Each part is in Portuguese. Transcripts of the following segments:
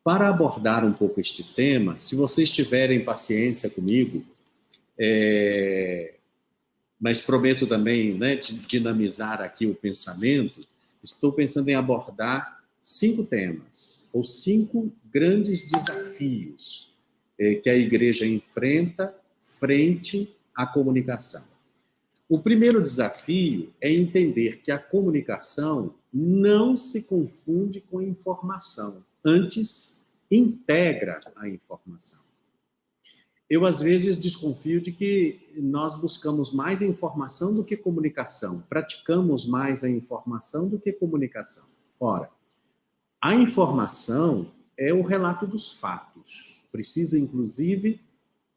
Para abordar um pouco este tema, se vocês tiverem paciência comigo, mas prometo também, né, dinamizar aqui o pensamento, estou pensando em abordar 5 temas, ou 5 grandes desafios que a igreja enfrenta frente à comunicação. O primeiro desafio é entender que a comunicação não se confunde com informação, antes integra a informação. Eu, às vezes, desconfio de que nós buscamos mais informação do que comunicação, praticamos mais a informação do que comunicação. Ora, a informação é o relato dos fatos, precisa, inclusive,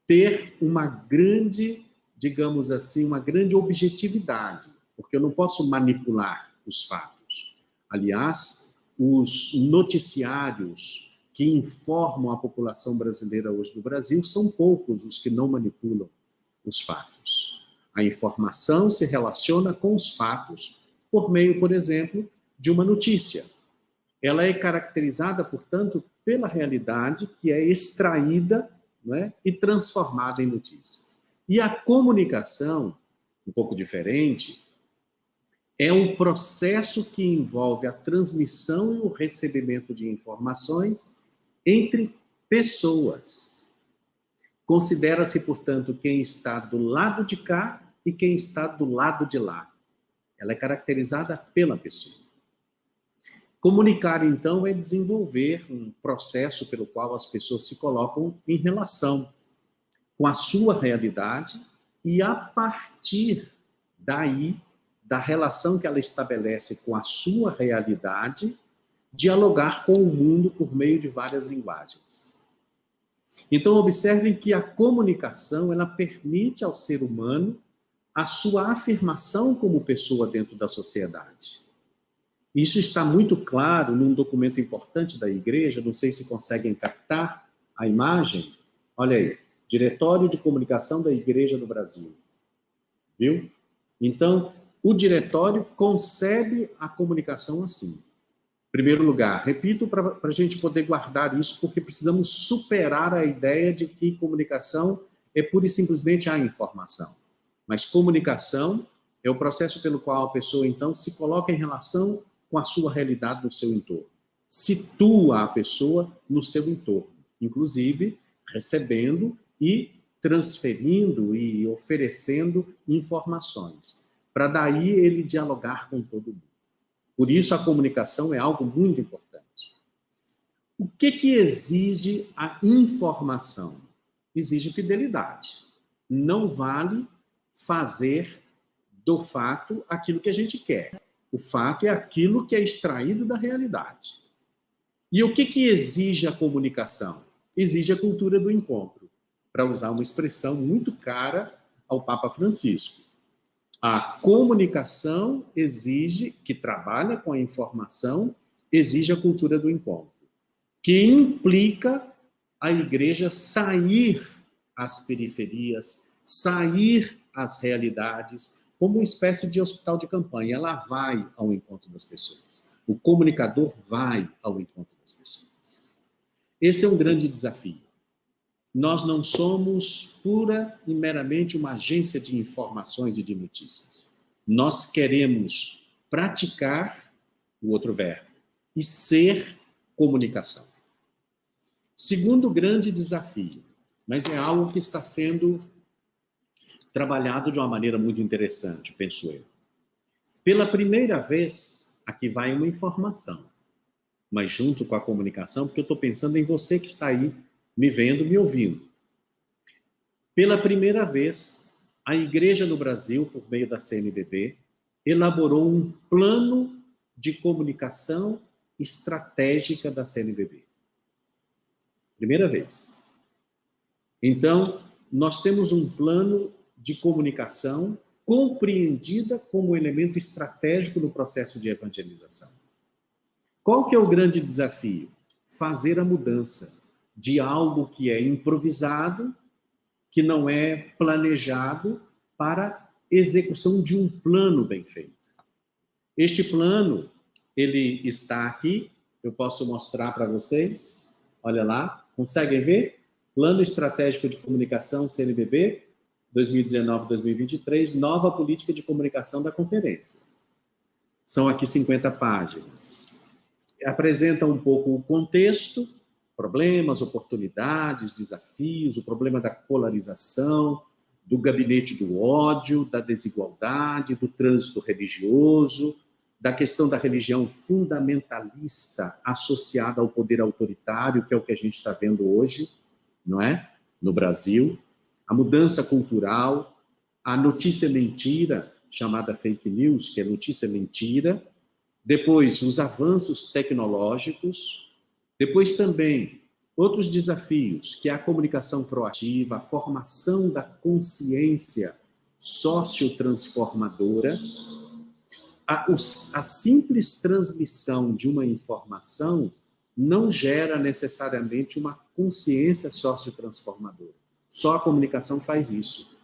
ter uma grande, digamos assim, uma grande objetividade, porque eu não posso manipular os fatos. Aliás, os noticiários que informam a população brasileira hoje no Brasil são poucos os que não manipulam os fatos. A informação se relaciona com os fatos por meio, por exemplo, de uma notícia. Ela é caracterizada, portanto, pela realidade que é extraída, né, e transformada em notícia. E a comunicação, um pouco diferente, é um processo que envolve a transmissão e o recebimento de informações entre pessoas. Considera-se, portanto, quem está do lado de cá e quem está do lado de lá. Ela é caracterizada pela pessoa. Comunicar, então, é desenvolver um processo pelo qual as pessoas se colocam em relação com a sua realidade e, a partir daí, da relação que ela estabelece com a sua realidade, dialogar com o mundo por meio de várias linguagens. Então, observem que a comunicação, ela permite ao ser humano a sua afirmação como pessoa dentro da sociedade. Isso está muito claro num documento importante da igreja, não sei se conseguem captar a imagem. Olha aí, Diretório de Comunicação da Igreja do Brasil. Viu? Então, o diretório concebe a comunicação assim. Em primeiro lugar, repito para a gente poder guardar isso, porque precisamos superar a ideia de que comunicação é pura e simplesmente a informação. Mas comunicação é o processo pelo qual a pessoa, então, se coloca em relação com a sua realidade no seu entorno. Situa a pessoa no seu entorno, inclusive recebendo e transferindo e oferecendo informações, para daí ele dialogar com todo mundo. Por isso, a comunicação é algo muito importante. O que exige a informação? Exige fidelidade. Não vale fazer do fato aquilo que a gente quer. O fato é aquilo que é extraído da realidade. E o que exige a comunicação? Exige a cultura do encontro, para usar uma expressão muito cara ao Papa Francisco. A comunicação exige, que trabalha com a informação, exige a cultura do encontro, que implica a igreja sair às periferias, sair às realidades, como uma espécie de hospital de campanha. Ela vai ao encontro das pessoas. O comunicador vai ao encontro das pessoas. Esse é um grande desafio. Nós não somos pura e meramente uma agência de informações e de notícias. Nós queremos praticar o outro verbo e ser comunicação. Segundo grande desafio, mas é algo que está sendo trabalhado de uma maneira muito interessante, penso eu. Pela primeira vez, aqui vai uma informação, mas junto com a comunicação, porque eu estou pensando em você que está aí me vendo, me ouvindo. Pela primeira vez, a igreja no Brasil, por meio da CNBB, elaborou um plano de comunicação estratégica da CNBB. Primeira vez. Então, nós temos um plano de comunicação compreendida como elemento estratégico no processo de evangelização. Qual que é o grande desafio? Fazer a mudança de algo que é improvisado, que não é planejado, para execução de um plano bem feito. Este plano, ele está aqui, eu posso mostrar para vocês. Olha lá, conseguem ver? Plano Estratégico de Comunicação, CNBB, 2019-2023, nova política de comunicação da conferência. São aqui 50 páginas. Apresenta um pouco o contexto, problemas, oportunidades, desafios, o problema da polarização, do gabinete do ódio, da desigualdade, do trânsito religioso, da questão da religião fundamentalista associada ao poder autoritário, que é o que a gente está vendo hoje, não é? No Brasil, a mudança cultural, a notícia mentira, chamada fake news, que é notícia mentira, depois os avanços tecnológicos, depois também outros desafios, que é a comunicação proativa, a formação da consciência sociotransformadora, a simples transmissão de uma informação não gera necessariamente uma consciência sociotransformadora. Só a comunicação faz isso.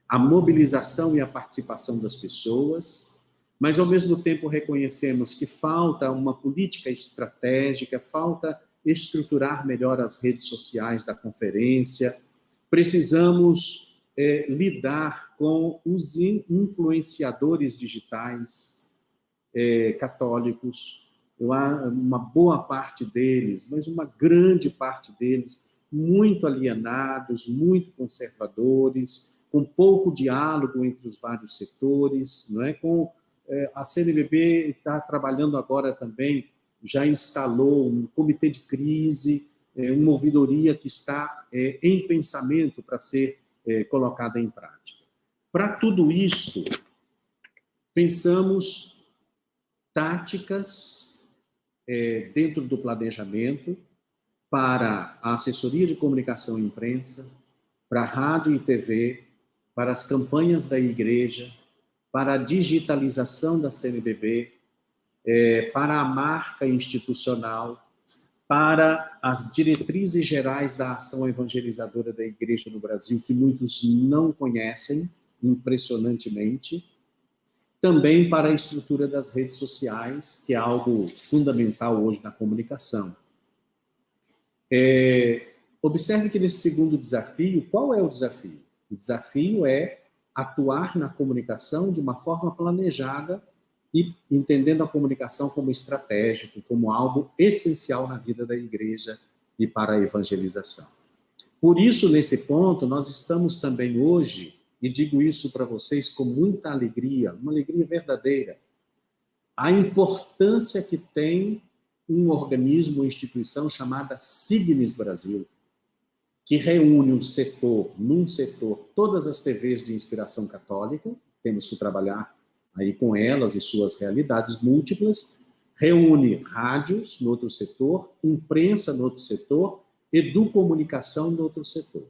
A mobilização e a participação das pessoas, mas ao mesmo tempo reconhecemos que falta uma política estratégica, falta estruturar melhor as redes sociais da conferência, precisamos lidar com os influenciadores digitais católicos, uma boa parte deles, mas uma grande parte deles, muito alienados, muito conservadores, com pouco diálogo entre os vários setores, não é? A CNBB está trabalhando agora também, já instalou um comitê de crise, uma ouvidoria que está em pensamento para ser colocada em prática. Para tudo isto, pensamos táticas dentro do planejamento para a assessoria de comunicação e imprensa, para a rádio e TV, para as campanhas da igreja, para a digitalização da CNBB, para a marca institucional, para as diretrizes gerais da ação evangelizadora da igreja no Brasil, que muitos não conhecem, impressionantemente, também para a estrutura das redes sociais, que é algo fundamental hoje na comunicação. Observe que nesse segundo desafio, qual é o desafio? O desafio é atuar na comunicação de uma forma planejada e entendendo a comunicação como estratégico, como algo essencial na vida da igreja e para a evangelização. Por isso, nesse ponto, nós estamos também hoje, e digo isso para vocês com muita alegria, uma alegria verdadeira, a importância que tem um organismo, uma instituição chamada Signes Brasil, que reúne num setor, todas as TVs de inspiração católica, temos que trabalhar aí com elas e suas realidades múltiplas, reúne rádios no outro setor, imprensa no outro setor, educomunicação no outro setor.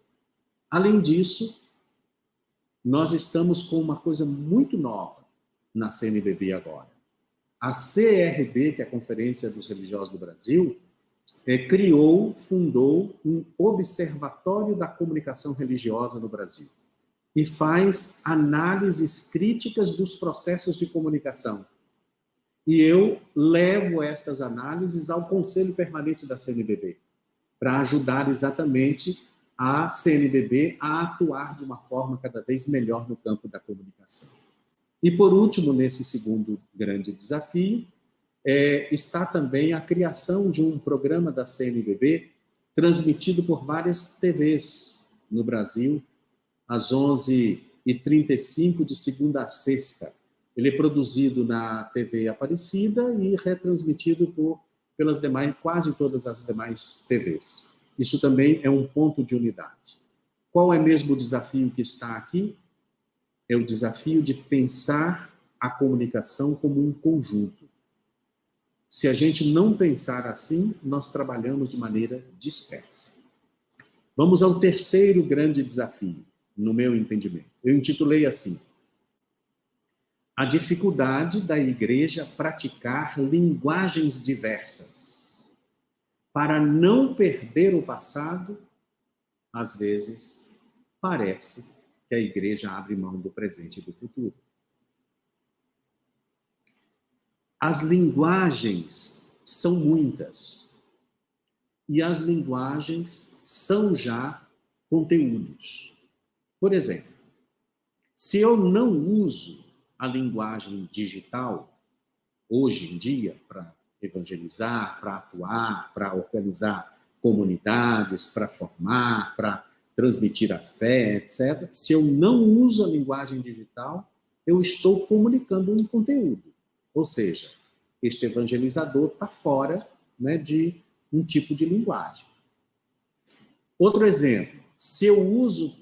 Além disso, nós estamos com uma coisa muito nova na CNBB agora. A CRB, que é a Conferência dos Religiosos do Brasil, fundou um Observatório da Comunicação Religiosa no Brasil e faz análises críticas dos processos de comunicação. E eu levo estas análises ao Conselho Permanente da CNBB, para ajudar exatamente a CNBB a atuar de uma forma cada vez melhor no campo da comunicação. E, por último, nesse segundo grande desafio, está também a criação de um programa da CNBB transmitido por várias TVs no Brasil, às 11h35, de segunda a sexta. Ele é produzido na TV Aparecida e retransmitido pelas demais, quase todas as demais TVs. Isso também é um ponto de unidade. Qual é mesmo o desafio que está aqui? É o desafio de pensar a comunicação como um conjunto. Se a gente não pensar assim, nós trabalhamos de maneira dispersa. Vamos ao terceiro grande desafio, no meu entendimento. Eu intitulei assim: a dificuldade da igreja praticar linguagens diversas. Para não perder o passado, às vezes, parece que a igreja abre mão do presente e do futuro. As linguagens são muitas. e as linguagens são já conteúdos. Por exemplo, se eu não uso a linguagem digital, hoje em dia, para evangelizar, para atuar, para organizar comunidades, para formar, para transmitir a fé, etc., se eu não uso a linguagem digital, eu estou comunicando um conteúdo. Ou seja, este evangelizador está fora, né, de um tipo de linguagem. Outro exemplo, se eu uso,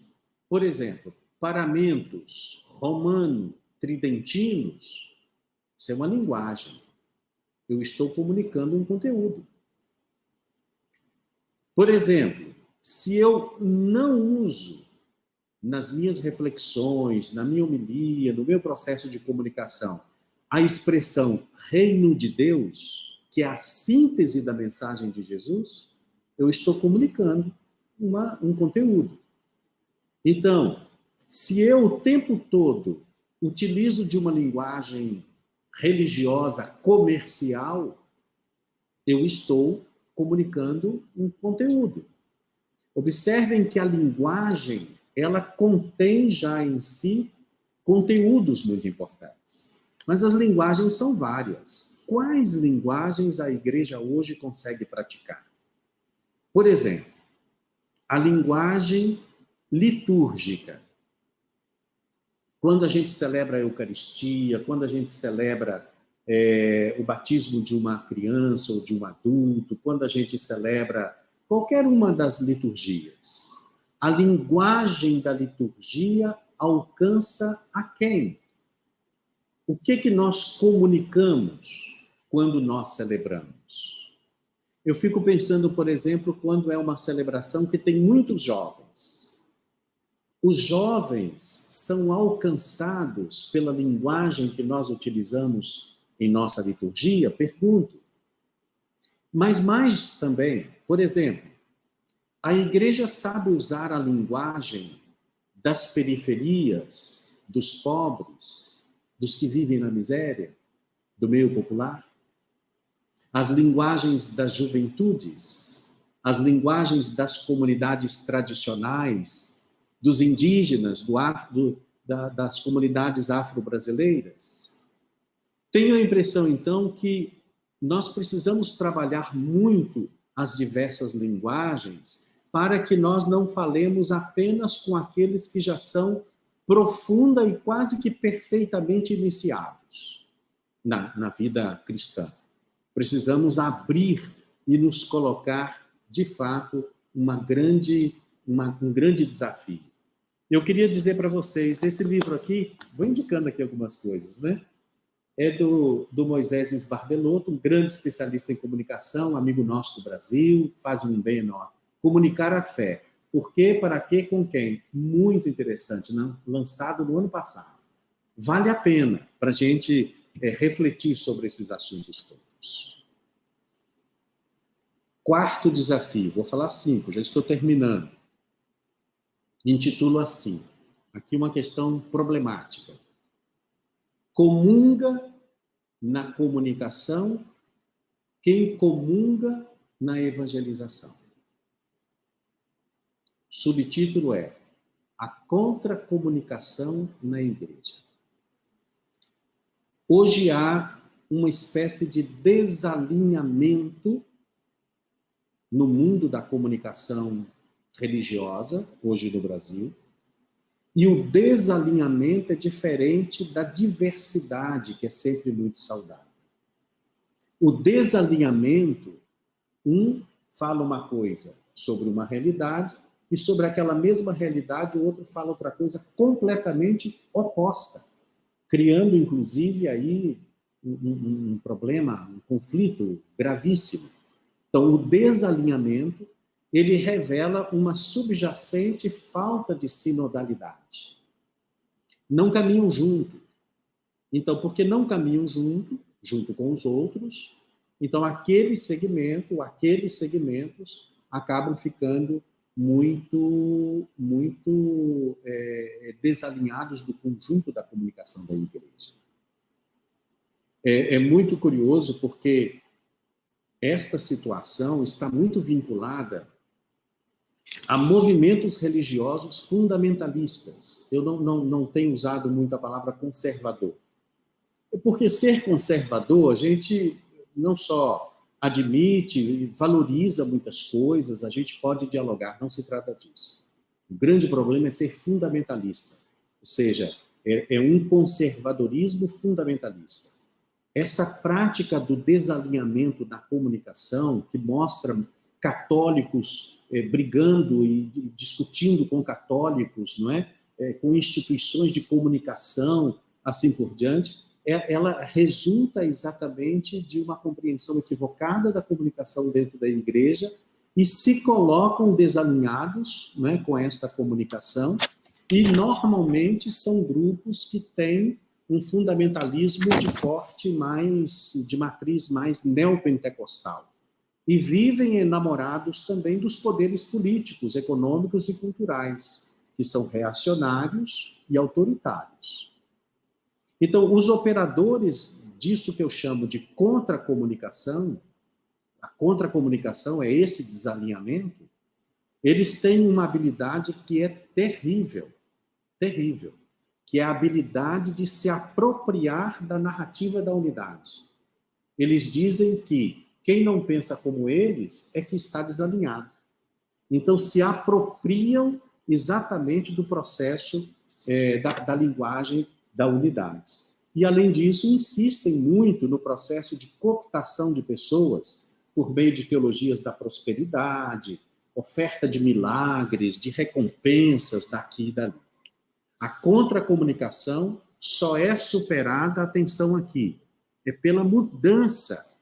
por exemplo, paramentos romano-tridentinos, isso é uma linguagem. Eu estou comunicando um conteúdo. Por exemplo, se eu não uso nas minhas reflexões, na minha homilia, no meu processo de comunicação, a expressão reino de Deus, que é a síntese da mensagem de Jesus, eu estou comunicando um conteúdo. Então, se eu o tempo todo utilizo de uma linguagem religiosa comercial, eu estou comunicando um conteúdo. Observem que a linguagem, ela contém já em si conteúdos muito importantes. Mas as linguagens são várias. Quais linguagens a igreja hoje consegue praticar? Por exemplo, a linguagem litúrgica. Quando a gente celebra a Eucaristia, quando a gente celebra o batismo de uma criança ou de um adulto, quando a gente celebra qualquer uma das liturgias, a linguagem da liturgia alcança a quem? O que nós comunicamos quando nós celebramos? Eu fico pensando, por exemplo, quando é uma celebração que tem muitos jovens. Os jovens são alcançados pela linguagem que nós utilizamos em nossa liturgia? Pergunto. Mas mais também, por exemplo, a igreja sabe usar a linguagem das periferias, dos pobres, dos que vivem na miséria, do meio popular? As linguagens das juventudes, as linguagens das comunidades tradicionais, dos indígenas, das comunidades afro-brasileiras? Tenho a impressão, então, que nós precisamos trabalhar muito as diversas linguagens para que nós não falemos apenas com aqueles que já são profunda e quase que perfeitamente iniciados na vida cristã. Precisamos abrir e nos colocar, de fato, um grande desafio. Eu queria dizer para vocês, esse livro aqui, vou indicando aqui algumas coisas, né? É do Moisés Esbarbelotto, um grande especialista em comunicação, amigo nosso do Brasil, faz um bem enorme. Comunicar a fé. Por quê, para quê, com quem? Muito interessante, lançado no ano passado. Vale a pena para a gente refletir sobre esses assuntos todos. Quarto desafio, vou falar 5, já estou terminando. Intitulo assim, aqui uma questão problemática. Comunga na comunicação quem comunga na evangelização. Subtítulo é A Contracomunicação na Igreja. Hoje há uma espécie de desalinhamento no mundo da comunicação religiosa, hoje no Brasil, e o desalinhamento é diferente da diversidade, que é sempre muito saudável. O desalinhamento, um fala uma coisa sobre uma realidade, e sobre aquela mesma realidade o outro fala outra coisa completamente oposta, criando, inclusive, aí um problema, um conflito gravíssimo. Então, o desalinhamento, ele revela uma subjacente falta de sinodalidade. Não caminham junto. Então, porque não caminham junto com os outros, então aqueles segmentos acabam ficando muito desalinhados do conjunto da comunicação da igreja. É muito curioso porque esta situação está muito vinculada a movimentos religiosos fundamentalistas. Eu não tenho usado muito a palavra conservador. Porque ser conservador, a gente não só admite e valoriza muitas coisas, a gente pode dialogar, não se trata disso. O grande problema é ser fundamentalista, ou seja, é um conservadorismo fundamentalista. Essa prática do desalinhamento da comunicação, que mostra católicos brigando e discutindo com católicos, não é? Com instituições de comunicação, assim por diante, ela resulta exatamente de uma compreensão equivocada da comunicação dentro da igreja e se colocam desalinhados, né, com esta comunicação, e normalmente são grupos que têm um fundamentalismo de corte mais, de matriz mais neopentecostal. E vivem enamorados também dos poderes políticos, econômicos e culturais, que são reacionários e autoritários. Então, os operadores disso que eu chamo de contra-comunicação, a contra-comunicação é esse desalinhamento, eles têm uma habilidade que é terrível, terrível, que é a habilidade de se apropriar da narrativa da unidade. Eles dizem que quem não pensa como eles é que está desalinhado. Então, se apropriam exatamente do processo da linguagem da unidade. E, além disso, insistem muito no processo de cooptação de pessoas por meio de teologias da prosperidade, oferta de milagres, de recompensas daqui e dali. A contra-comunicação só é superada, atenção aqui, é pela mudança,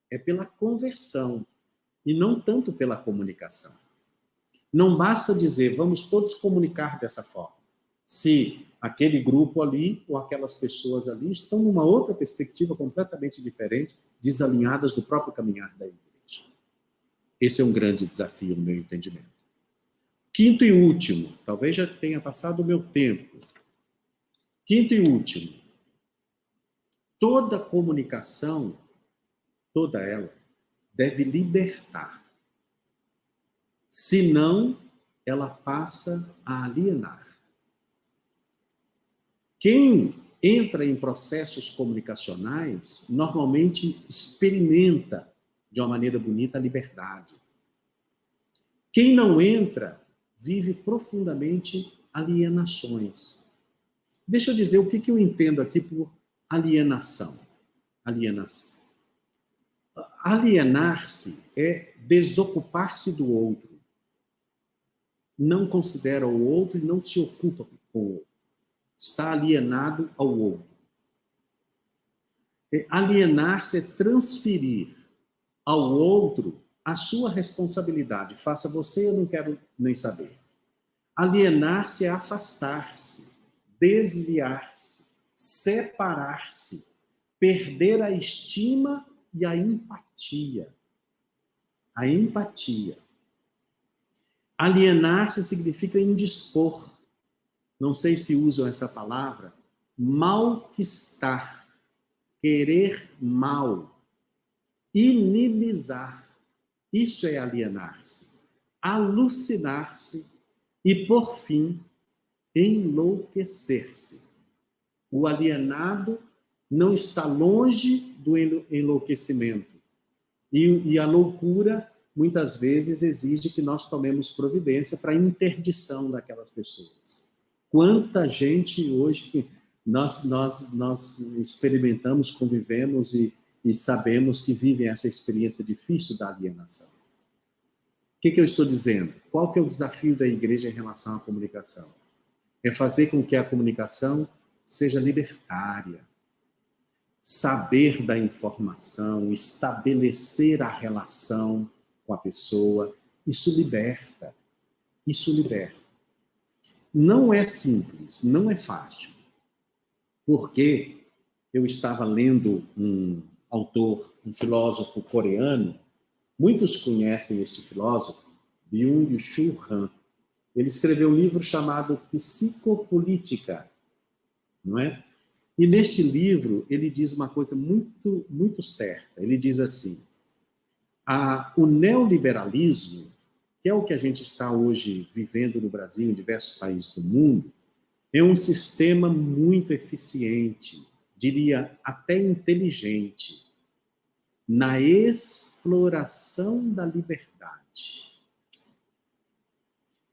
é pela conversão, e não tanto pela comunicação. Não basta dizer, vamos todos comunicar dessa forma. Se aquele grupo ali, ou aquelas pessoas ali, estão numa outra perspectiva completamente diferente, desalinhadas do próprio caminhar da igreja. Esse é um grande desafio no meu entendimento. Quinto e último, talvez já tenha passado o meu tempo. Quinto e último, toda comunicação, toda ela, deve libertar. Senão, ela passa a alienar. Quem entra em processos comunicacionais, normalmente experimenta, de uma maneira bonita, a liberdade. Quem não entra, vive profundamente alienações. Deixa eu dizer o que eu entendo aqui por alienação. Alienação. Alienar-se é desocupar-se do outro. Não considera o outro e não se ocupa com o outro. Está alienado ao outro. Alienar-se é transferir ao outro a sua responsabilidade. Faça você, eu não quero nem saber. Alienar-se é afastar-se, desviar-se, separar-se, perder a estima e a empatia. A empatia. Alienar-se significa indispor. Não sei se usam essa palavra. Malquistar. Querer mal. Inimizar. Isso é alienar-se. Alucinar-se. E, por fim, enlouquecer-se. O alienado não está longe do enlouquecimento. E a loucura, muitas vezes, exige que nós tomemos providência para a interdição daquelas pessoas. Quanta gente hoje nós experimentamos, convivemos e sabemos que vivem essa experiência difícil da alienação. O que eu estou dizendo? Qual que é o desafio da igreja em relação à comunicação? É fazer com que a comunicação seja libertária. Saber da informação, estabelecer a relação com a pessoa, isso liberta. Isso liberta. Não é simples, não é fácil. Porque eu estava lendo um autor, um filósofo coreano, muitos conhecem este filósofo, Byung-Chul Han. Ele escreveu um livro chamado Psicopolítica, não é? E neste livro ele diz uma coisa muito, muito certa. Ele diz assim: O neoliberalismo, que é o que a gente está hoje vivendo no Brasil, em diversos países do mundo, é um sistema muito eficiente, diria até inteligente, na exploração da liberdade.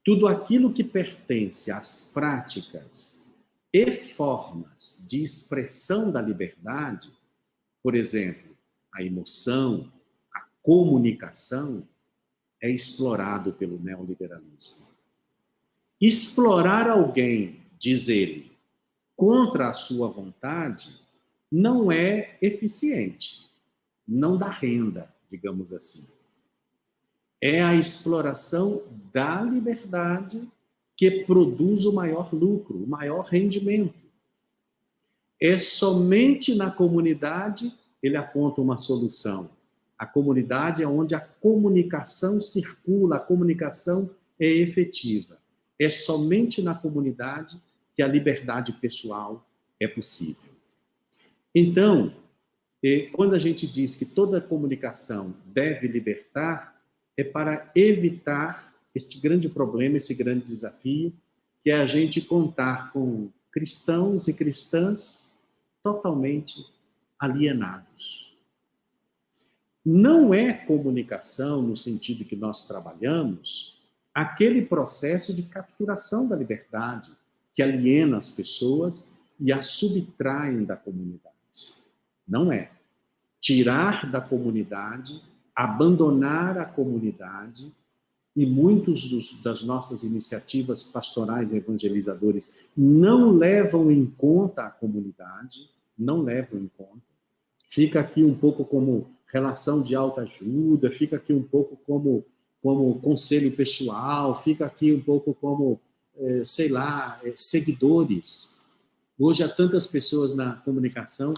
Tudo aquilo que pertence às práticas e formas de expressão da liberdade, por exemplo, a emoção, a comunicação, é explorado pelo neoliberalismo. Explorar alguém, diz ele, contra a sua vontade, não é eficiente, não dá renda, digamos assim. É a exploração da liberdade que produz o maior lucro, o maior rendimento. É somente na comunidade ele aponta uma solução. A comunidade é onde a comunicação circula, a comunicação é efetiva. É somente na comunidade que a liberdade pessoal é possível. Então, quando a gente diz que toda comunicação deve libertar, é para evitar este grande problema, esse grande desafio, que é a gente contar com cristãos e cristãs totalmente alienados. Não é comunicação, no sentido que nós trabalhamos, aquele processo de capturação da liberdade, que aliena as pessoas e as subtraem da comunidade. Não é. Tirar da comunidade, abandonar a comunidade, e muitos das nossas iniciativas pastorais e evangelizadores não levam em conta a comunidade, não levam em conta. Fica aqui um pouco como relação de autoajuda, fica aqui um pouco como conselho pessoal, fica aqui um pouco como, sei lá, seguidores. Hoje há tantas pessoas na comunicação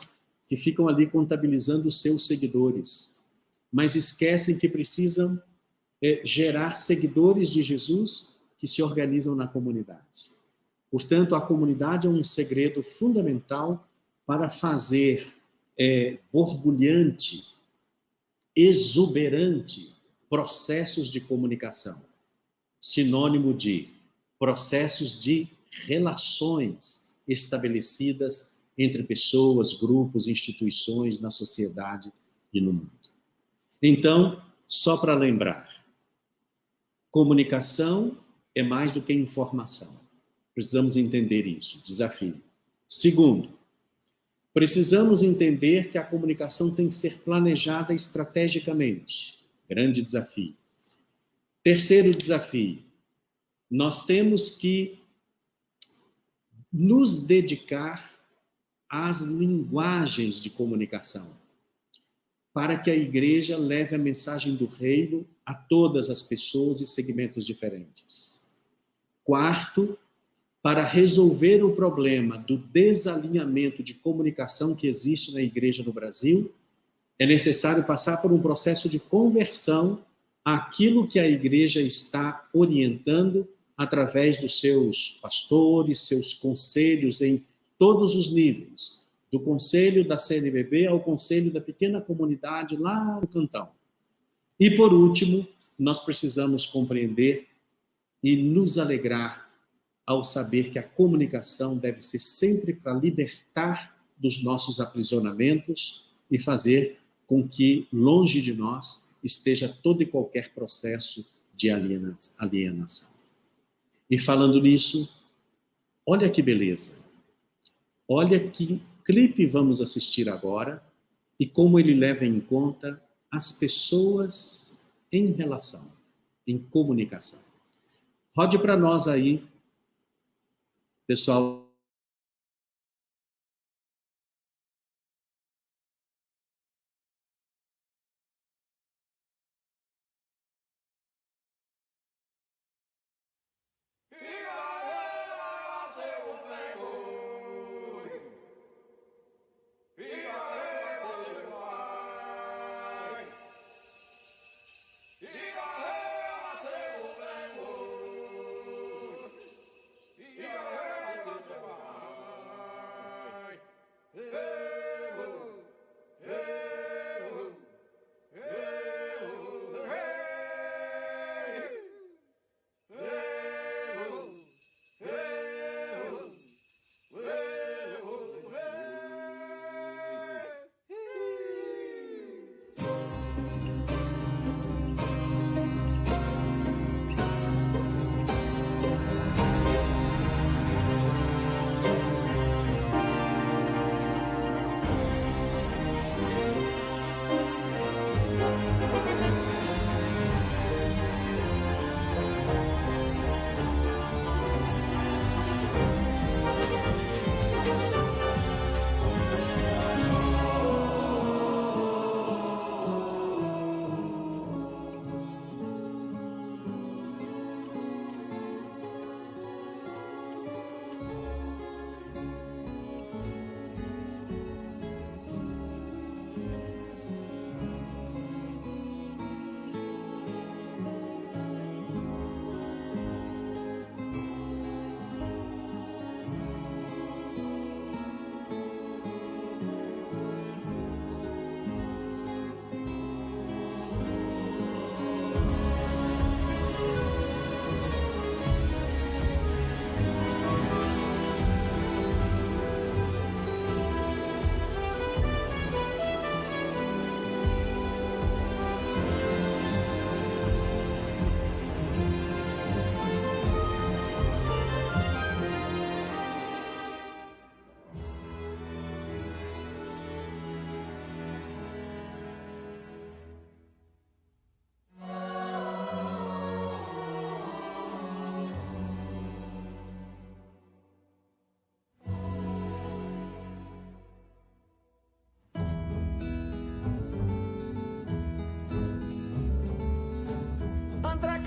que ficam ali contabilizando os seus seguidores, mas esquecem que precisam gerar seguidores de Jesus que se organizam na comunidade. Portanto, a comunidade é um segredo fundamental para fazer borbulhante, exuberante processos de comunicação, sinônimo de processos de relações estabelecidas entre pessoas, grupos, instituições na sociedade e no mundo. Então, só para lembrar, comunicação é mais do que informação. Precisamos entender isso, desafio. Segundo, precisamos entender que a comunicação tem que ser planejada estrategicamente. Grande desafio. Terceiro desafio, nós temos que nos dedicar às linguagens de comunicação, para que a igreja leve a mensagem do reino a todas as pessoas e segmentos diferentes. Quarto, para resolver o problema do desalinhamento de comunicação que existe na igreja no Brasil, é necessário passar por um processo de conversão àquilo que a igreja está orientando através dos seus pastores, seus conselhos em todos os níveis, do conselho da CNBB ao conselho da pequena comunidade lá no Cantão. E, por último, nós precisamos compreender e nos alegrar ao saber que a comunicação deve ser sempre para libertar dos nossos aprisionamentos e fazer com que, longe de nós, esteja todo e qualquer processo de alienação. E falando nisso, olha que beleza. Olha que clipe vamos assistir agora e como ele leva em conta as pessoas em relação, em comunicação. Rode para nós aí, pessoal.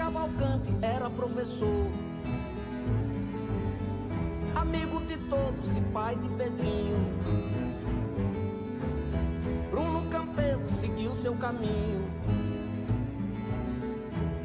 Cavalcante era professor, amigo de todos e pai de Pedrinho. Bruno Campelo seguiu seu caminho,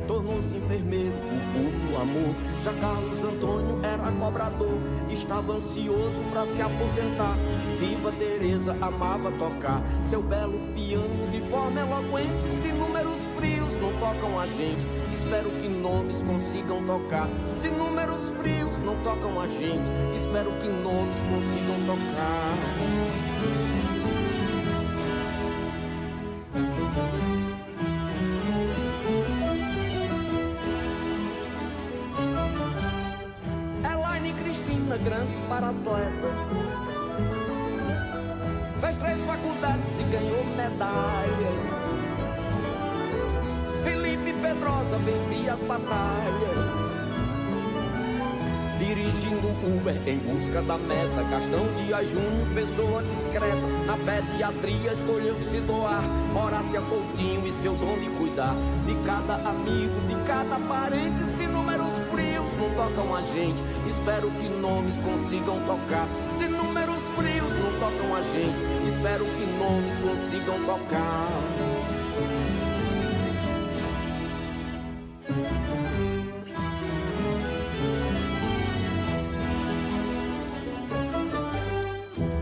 tornou-se enfermeiro, o puro amor. Já Carlos Antônio era cobrador, estava ansioso pra se aposentar. Viva Teresa amava tocar seu belo piano de forma eloquente. Se números frios não tocam a gente, espero que nomes consigam tocar. Se números frios não tocam a gente, espero que nomes consigam tocar. Grande para atleta, fez 3 faculdades e ganhou medalhas. Felipe Pedrosa vencia as batalhas, dirigindo Uber em busca da meta. Gastão Dias Júnior, pessoa discreta, na pediatria escolheu se doar. Horácia Coutinho e seu dom de cuidar de cada amigo, de cada parente. Se números frios não tocam a gente, espero que nomes consigam tocar. Se números frios não tocam a gente, espero que nomes consigam tocar.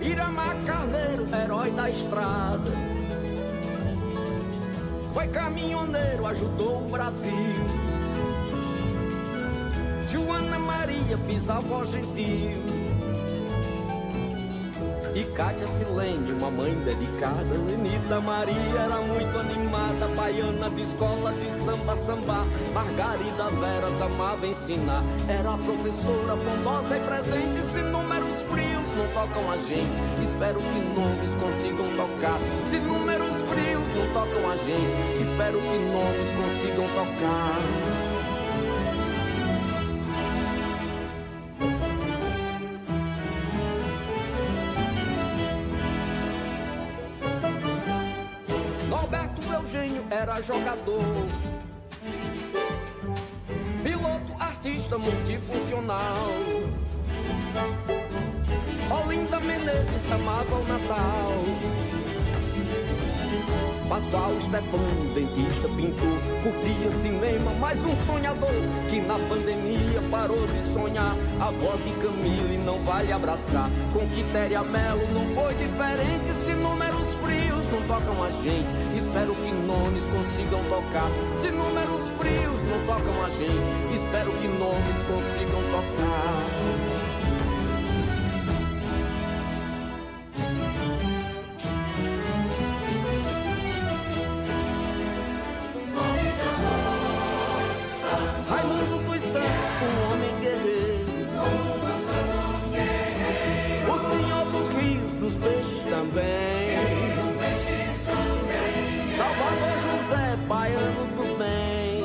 Iramar Carneiro, herói da estrada, foi caminhoneiro, ajudou o Brasil. Joana Maria, bisavó gentil, e Cátia Silene, uma mãe delicada. Lenita Maria era muito animada, baiana de escola de samba, sambar. Margarida Veras amava ensinar, era professora bondosa e presente. Se números frios não tocam a gente, espero que nomes consigam tocar. Se números frios não tocam a gente, espero que nomes consigam tocar. Era jogador, piloto, artista multifuncional. Olinda Menezes amava o Natal. Pascoal Stefano, dentista, pintor, curtia cinema, mais um sonhador que na pandemia parou de sonhar. A avó de Camille não vale abraçar, com Quitéria Mello não foi diferente. Se números frios não tocam a gente, espero que nomes consigam tocar. Se números frios não tocam a gente, espero que nomes consigam tocar. Raimundo dos Santos, um homem guerreiro, o senhor dos rios, dos peixes também. Salvador José, baiano do bem,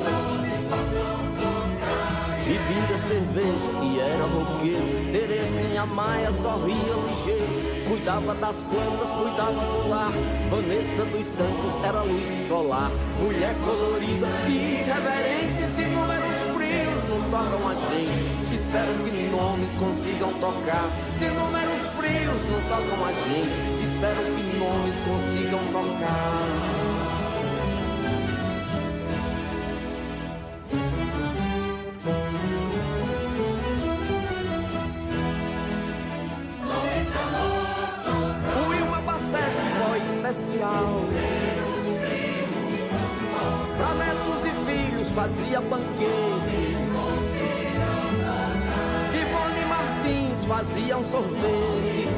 bebia cerveja e era roqueiro. Terezinha Maia sorria ligeiro, cuidava das plantas, cuidava do lar. Vanessa dos Santos era luz solar, mulher colorida e irreverente. Se números frios não tocam a gente, espero que nomes consigam tocar. Se números frios não tocam a gente, espero que nomes consigam tocar. Especial pra netos e filhos fazia banquete. Ivone Martins fazia um sorvete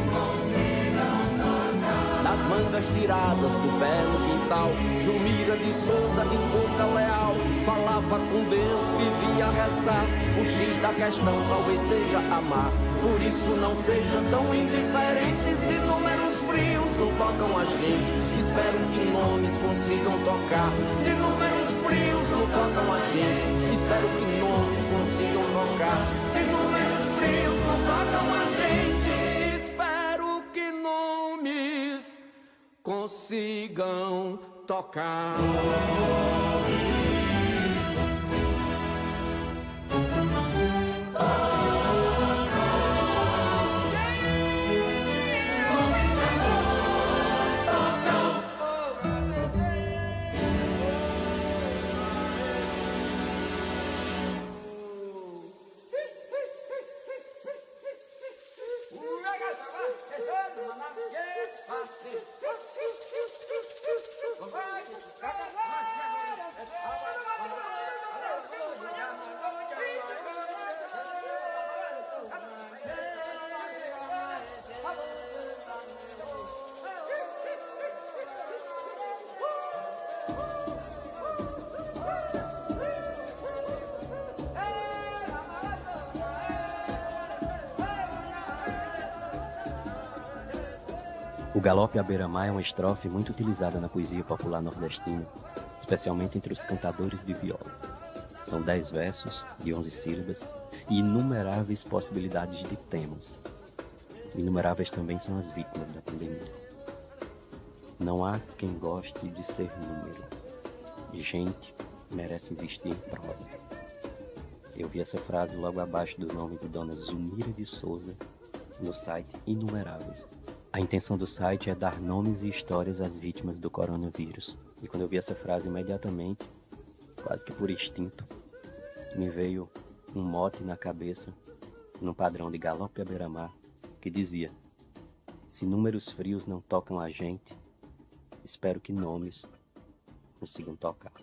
das mangas tiradas do pé no quintal. Zulmira de Souza, esposa leal, falava com Deus, vivia a rezar. O X da questão talvez seja amar, por isso não seja tão indiferente. Se números frios não tocam a gente, espero que nomes consigam tocar. Se números frios não tocam a gente, espero que nomes consigam tocar. Se números frios não tocam a gente, espero que nomes consigam tocar. O galope à beira-mar é uma estrofe muito utilizada na poesia popular nordestina, especialmente entre os cantadores de viola. São 10 versos de 11 sílabas e inumeráveis possibilidades de temas. Inumeráveis também são as vítimas da pandemia. Não há quem goste de ser número. Gente merece existir em prosa. Eu vi essa frase logo abaixo do nome de Dona Zulmira de Souza no site Inumeráveis. A intenção do site é dar nomes e histórias às vítimas do coronavírus. E quando eu vi essa frase, imediatamente, quase que por instinto, me veio um mote na cabeça, num padrão de galope à beira-mar, que dizia: se números frios não tocam a gente, espero que nomes consigam tocar.